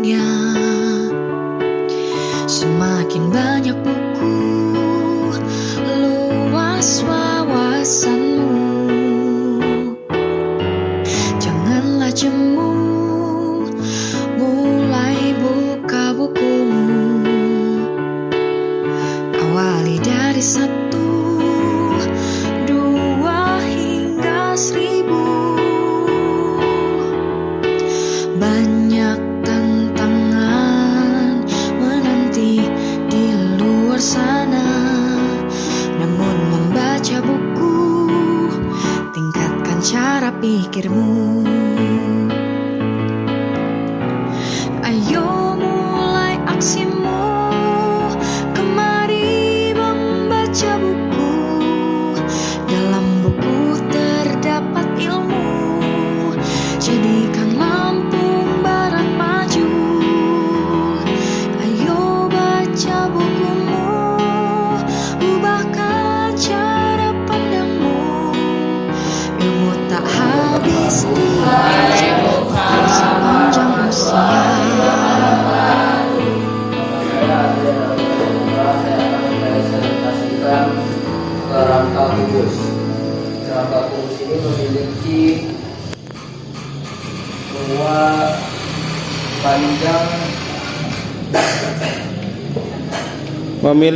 dunia. Semakin banyak buku, luas wawasanmu. Janganlah jemu, mulai buka bukumu. Awali dari 1, 2 hingga 1000. Banyak tantangan menanti di luar sana. Namun membaca buku tingkatkan cara pikirmu. Ayo mulai aksimu, kemari membaca buku. Dalam buku terdapat ilmu, jadikan Lampung Barat maju. Ayo baca bukumu, ubahkan cara pandangmu. Ilmu tak habis diajar sepanjang usia. Kerangka kubus. Kerangka kubus ini memiliki panjang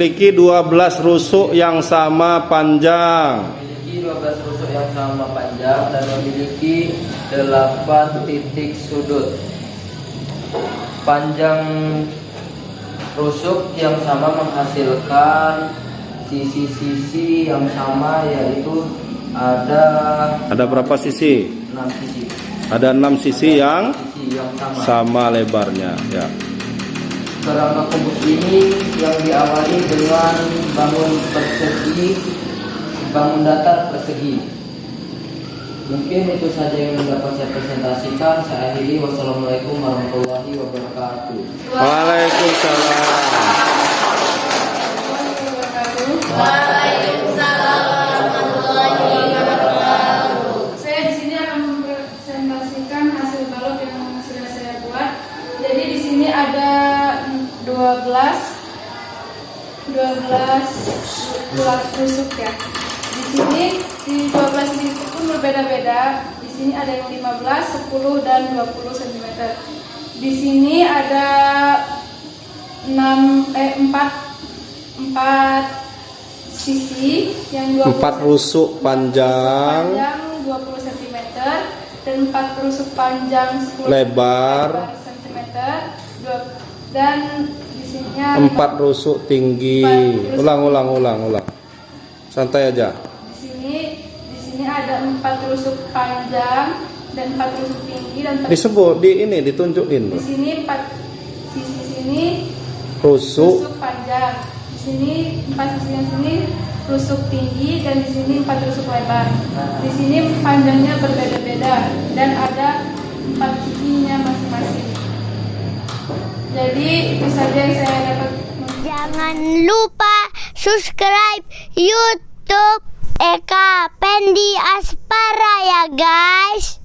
12 rusuk yang sama panjang. memiliki 12 rusuk yang sama panjang dan memiliki 8 titik sudut. Panjang rusuk yang sama menghasilkan sisi-sisi yang sama, yaitu ada berapa sisi? 6 sisi. Ada 6 sisi yang Sisi yang sama lebarnya ya. Kerangka kubus ini yang diawali dengan bangun persegi, bangun datar persegi. Mungkin itu saja yang dapat saya presentasikan. Saya akhiri. Wassalamualaikum warahmatullahi wabarakatuh. Waalaikumsalam. Waalaikumsalam warahmatullahi wabarakatuh. Saya di sini akan mempresentasikan hasil balok yang sudah saya buat. Jadi di sini ada 12 rusuk ya. Di sini di 12 ini pun berbeda-beda. Di sini ada yang 15, 10 dan 20 cm. Di sini ada 4 sisi yang 4 rusuk panjang 20 cm dan 4 rusuk panjang 10 lebar cm dan di sininya 4 rusuk tinggi. Ulang. Santai aja. Di sini ada 4 rusuk panjang dan 4 rusuk tinggi dan Disebut ditunjukin. di sini 4 sisi sini Rusuk panjang. Di sini 4 sisi yang sini rusuk tinggi dan di sini 4 rusuk lebar. Di sini panjangnya berbeda-beda dan ada 4 sisinya masing-masing. Jadi itu saja yang saya dapat. Jangan lupa subscribe YouTube Eka Pendi Aspara ya guys.